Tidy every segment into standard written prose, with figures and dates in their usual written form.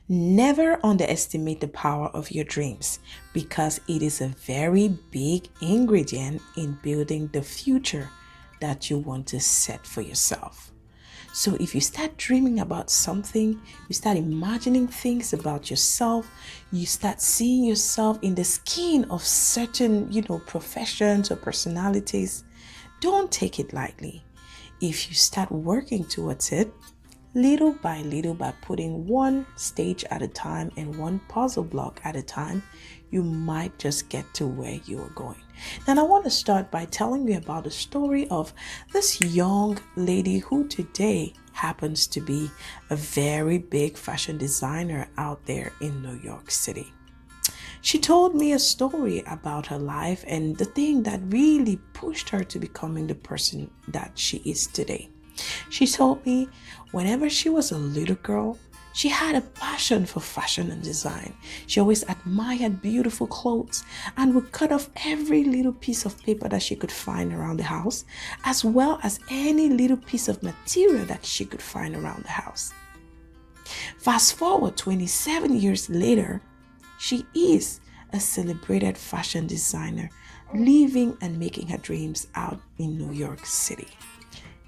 Never underestimate the power of your dreams because it is a very big ingredient in building the future that you want to set for yourself. So if you start dreaming about something, you start imagining things about yourself, you start seeing yourself in the skin of certain, professions or personalities, don't take it lightly. If you start working towards it, little by little, by putting one stage at a time and one puzzle block at a time, you might just get to where you are going. And I want to start by telling you about the story of this young lady who today happens to be a very big fashion designer out there in New York City. She told me a story about her life and the thing that really pushed her to becoming the person that she is today. She told me whenever she was a little girl, she had a passion for fashion and design. She always admired beautiful clothes and would cut off every little piece of paper that she could find around the house, as well as any little piece of material that she could find around the house. Fast forward 27 years later, she is a celebrated fashion designer, living and making her dreams out in New York City.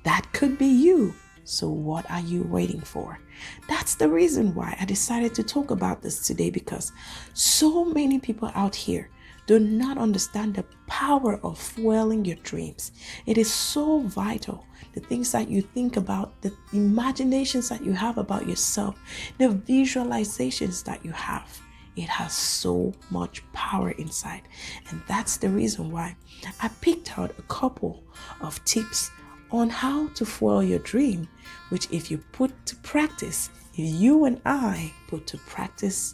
That could be you. So what are you waiting for? That's the reason why I decided to talk about this today, because so many people out here do not understand the power of fueling your dreams. It is so vital. The things that you think about, the imaginations that you have about yourself, the visualizations that you have. It has so much power inside. And that's the reason why I picked out a couple of tips on how to fuel your dream, which if you put to practice, if you and I put to practice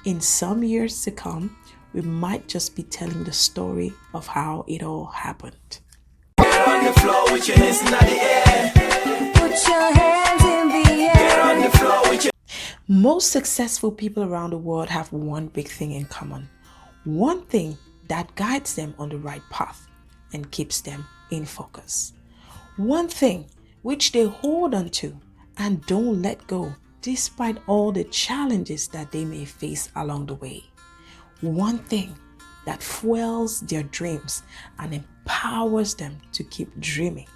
in some years to come, we might just be telling the story of how it all happened. Get on the floor with your hands in the air. Put your hands in the air. Get on the floor with your Most successful people around the world have one big thing in common. One thing that guides them on the right path and keeps them in focus. One thing which they hold on to and don't let go despite all the challenges that they may face along the way. One thing that fuels their dreams and empowers them to keep dreaming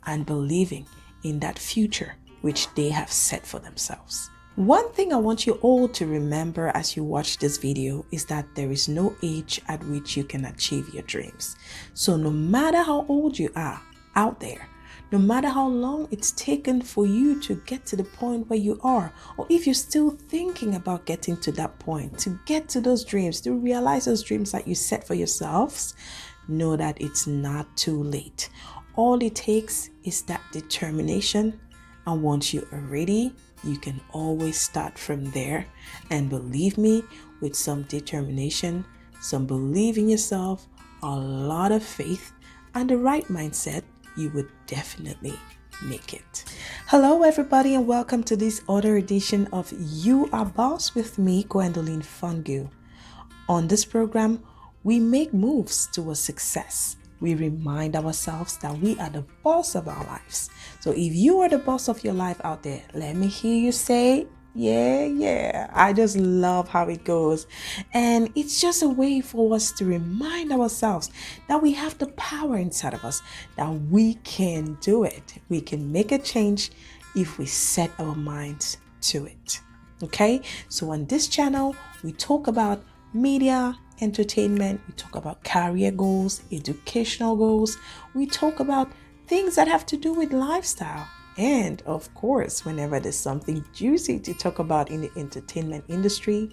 and believing in that future which they have set for themselves. One thing I want you all to remember as you watch this video is that there is no age at which you can achieve your dreams. So no matter how old you are out there, no matter how long it's taken for you to get to the point where you are, or if you're still thinking about getting to that point, to get to those dreams, to realize those dreams that you set for yourselves, know that it's not too late. All it takes is that determination, and once you are ready, you can always start from there. And believe me, with some determination, some belief in yourself, a lot of faith, and the right mindset, you would definitely make it. Hello everybody, and welcome to this other edition of You Are Boss with me, Gwendolyn Fungu. On this program, we make moves towards success. We remind ourselves that we are the boss of our lives. So if you are the boss of your life out there, let me hear you say, yeah. I just love how it goes. And it's just a way for us to remind ourselves that we have the power inside of us, that we can do it. We can make a change if we set our minds to it. Okay? So on this channel, we talk about media, entertainment, we talk about career goals, educational goals, we talk about things that have to do with lifestyle. And of course, whenever there's something juicy to talk about in the entertainment industry,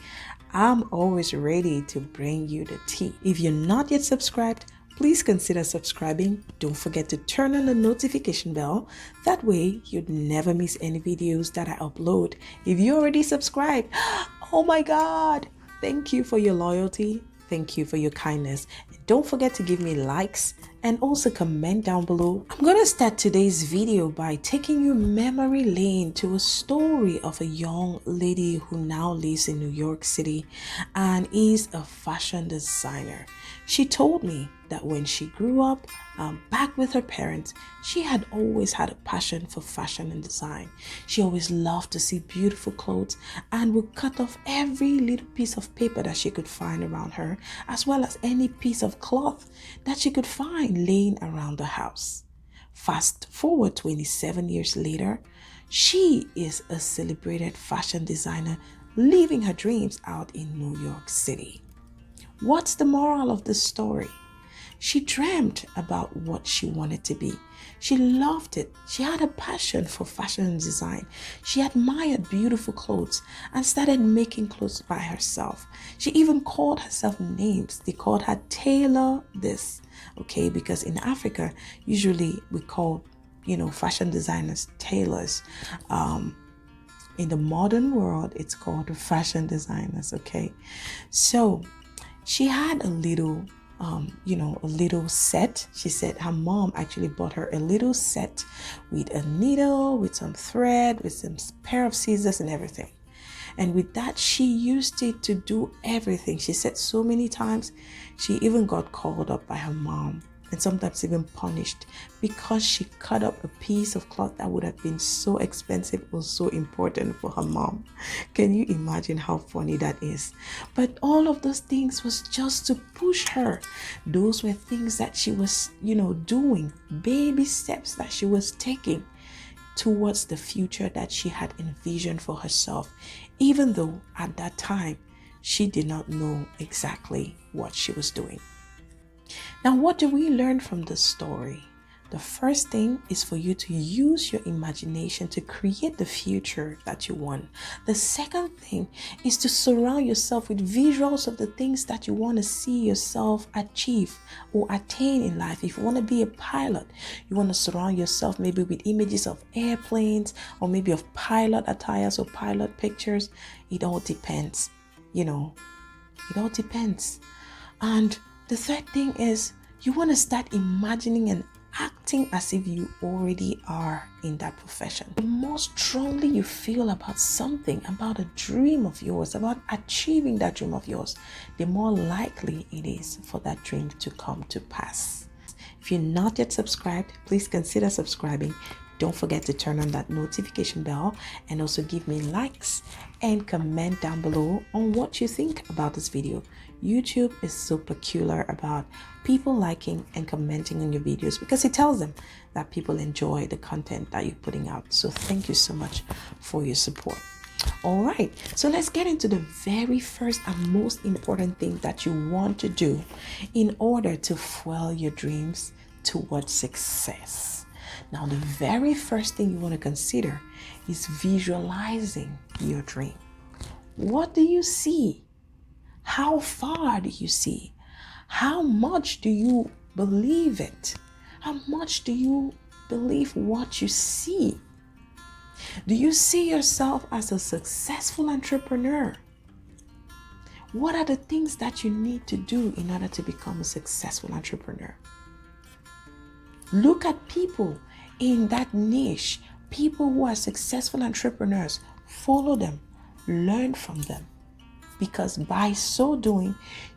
I'm always ready to bring you the tea. If you're not yet subscribed, please consider subscribing. Don't forget to turn on the notification bell. That way, you'd never miss any videos that I upload. If you already subscribed, oh my God, thank you for your loyalty. Thank you for your kindness. Don't forget to give me likes and also comment down below. I'm going to start today's video by taking you memory lane to a story of a young lady who now lives in New York City and is a fashion designer. She told me that when she grew up, back with her parents, she had always had a passion for fashion and design. She always loved to see beautiful clothes and would cut off every little piece of paper that she could find around her, as well as any piece of cloth that she could find laying around the house. Fast forward 27 years later, she is a celebrated fashion designer living her dreams out in New York City. What's the moral of the story? She dreamt about what she wanted to be. She loved it. She had a passion for fashion and design. She admired beautiful clothes and started making clothes by herself. She even called herself names. They called her Tailor this, okay? Because in Africa, usually we call, fashion designers tailors. In the modern world, it's called fashion designers, okay? So she had a little set. She said her mom actually bought her a little set with a needle, with some thread, with some pair of scissors and everything. And with that, she used it to do everything. She said so many times she even got called up by her mom and sometimes even punished because she cut up a piece of cloth that would have been so expensive or so important for her mom. Can you imagine how funny that is? But all of those things was just to push her. Those were things that she was, doing, baby steps that she was taking towards the future that she had envisioned for herself, even though at that time she did not know exactly what she was doing. Now, what do we learn from this story? The first thing is for you to use your imagination to create the future that you want. The second thing is to surround yourself with visuals of the things that you want to see yourself achieve or attain in life. If you want to be a pilot, you want to surround yourself maybe with images of airplanes or maybe of pilot attires or pilot pictures. It all depends, it all depends. And the third thing is you want to start imagining and acting as if you already are in that profession. The more strongly you feel about something, about a dream of yours, about achieving that dream of yours, the more likely it is for that dream to come to pass. If you're not yet subscribed, please consider subscribing. Don't forget to turn on that notification bell and also give me likes and comment down below on what you think about this video. YouTube is so peculiar about people liking and commenting on your videos because it tells them that people enjoy the content that you're putting out. So thank you so much for your support. All right, so let's get into the very first and most important thing that you want to do in order to fuel your dreams towards success. Now, the very first thing you want to consider is visualizing your dream. What do you see? How far do you see? How much do you believe it? How much do you believe what you see? Do you see yourself as a successful entrepreneur? What are the things that you need to do in order to become a successful entrepreneur? Look at people in that niche, people who are successful entrepreneurs. Follow them, learn from them. Because by so doing,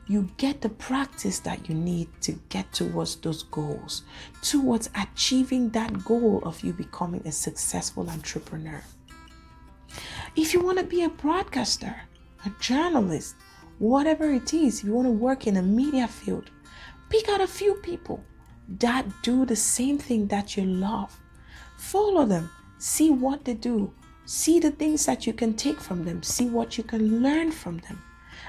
you get the practice that you need to get towards those goals, towards achieving that goal of you becoming a successful entrepreneur. If you want to be a broadcaster, a journalist, whatever it is, if you want to work in a media field, pick out a few people that do the same thing that you love. Follow them, see what they do. See the things that you can take from them. See what you can learn from them.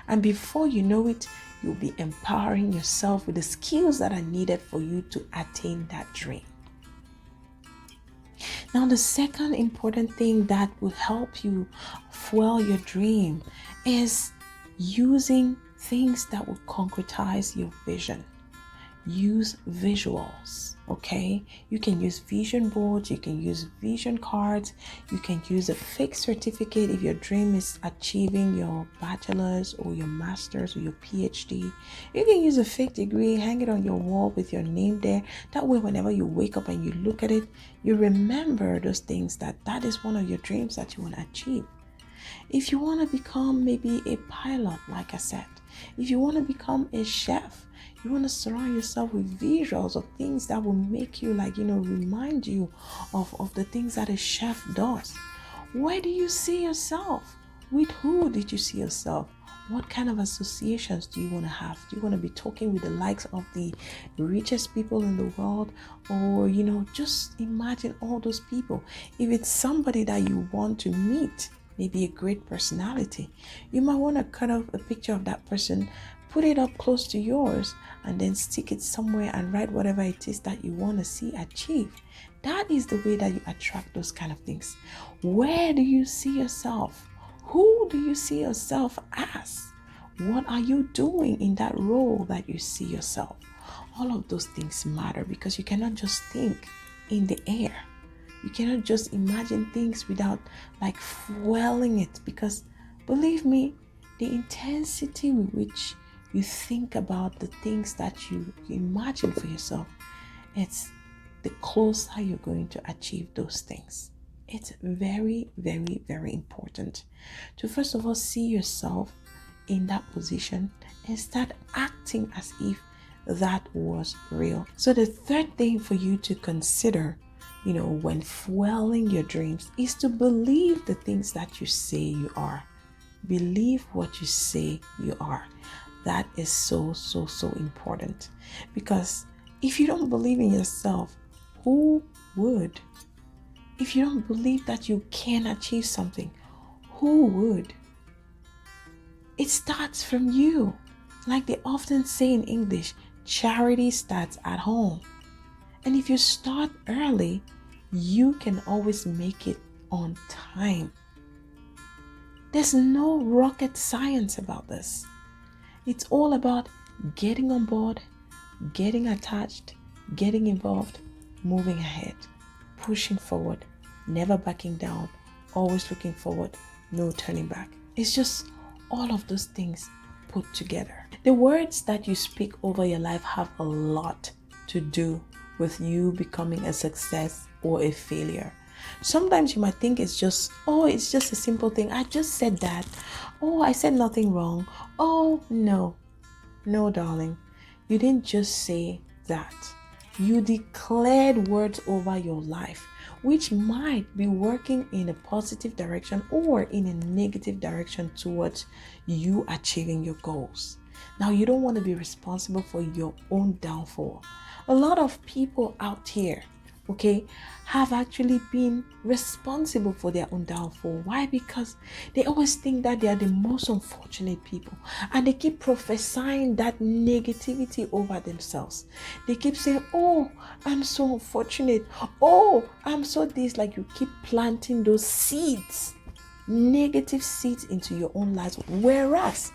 And before you know it, you'll be empowering yourself with the skills that are needed for you to attain that dream. Now, the second important thing that will help you fuel your dream is using things that will concretize your vision. Use visuals, okay? You can use vision boards, you can use vision cards, you can use a fake certificate if your dream is achieving your bachelor's or your master's or your PhD. You can use a fake degree, hang it on your wall with your name there. That way, whenever you wake up and you look at it, you remember those things that is one of your dreams that you want to achieve. If you want to become maybe a pilot, like I said, if you want to become a chef, you want to surround yourself with visuals of things that will make you remind you of the things that a chef does. Where do you see yourself? With who did you see yourself? What kind of associations do you want to have? Do you want to be talking with the likes of the richest people in the world? Or, just imagine all those people. If it's somebody that you want to meet, maybe a great personality, you might want to cut off a picture of that person, put it up close to yours, and then stick it somewhere and write whatever it is that you want to see achieved. That is the way that you attract those kind of things. Where do you see yourself? Who do you see yourself as? What are you doing in that role that you see yourself? All of those things matter because you cannot just think in the air. You cannot just imagine things without fueling it, because believe me, the intensity with which you think about the things that you imagine for yourself, it's the closer you're going to achieve those things. It's very, very, very important to first of all see yourself in that position and start acting as if that was real. So the third thing for you to consider, when fueling your dreams, is to believe the things that you say you are. Believe what you say you are. That is so, so, so important, because if you don't believe in yourself, who would? If you don't believe that you can achieve something, who would? It starts from you. Like they often say in English, charity starts at home. And if you start early, you can always make it on time. There's no rocket science about this. It's all about getting on board, getting attached, getting involved, moving ahead, pushing forward, never backing down, always looking forward, no turning back. It's just all of those things put together. The words that you speak over your life have a lot to do with you becoming a success or a failure. Sometimes you might think it's just a simple thing. I just said that. Oh, I said nothing wrong. Oh, no, darling. You didn't just say that. You declared words over your life, which might be working in a positive direction or in a negative direction towards you achieving your goals. Now, you don't want to be responsible for your own downfall. A lot of people out here, have actually been responsible for their own downfall. Why? Because they always think that they are the most unfortunate people, and they keep prophesying that negativity over themselves. They keep saying, oh, I'm so unfortunate. Oh, I'm so this. Like you keep planting those seeds, negative seeds into your own lives, whereas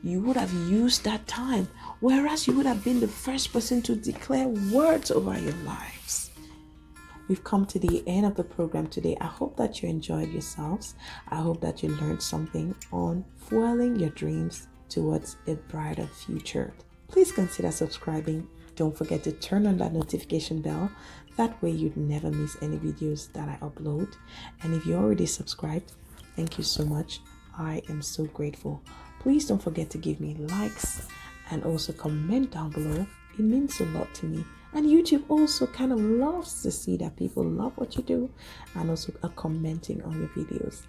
you would have used that time, whereas you would have been the first person to declare words over your lives. We've come to the end of the program today. I hope that you enjoyed yourselves. I hope that you learned something on fueling your dreams towards a brighter future. Please consider subscribing. Don't forget to turn on that notification bell. That way you'd never miss any videos that I upload. And if you're already subscribed, thank you so much. I am so grateful. Please don't forget to give me likes and also comment down below. It means a lot to me. And YouTube also kind of loves to see that people love what you do and also are commenting on your videos.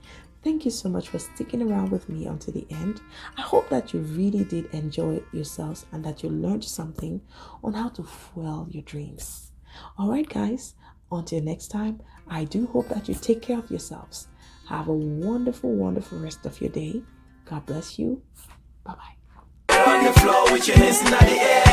Thank you so much for sticking around with me until the end. I hope that you really did enjoy yourselves and that you learned something on how to fuel your dreams. All right, guys, until next time, I do hope that you take care of yourselves. Have a wonderful, wonderful rest of your day. God bless you. Bye-bye. On the floor with your hands in the air.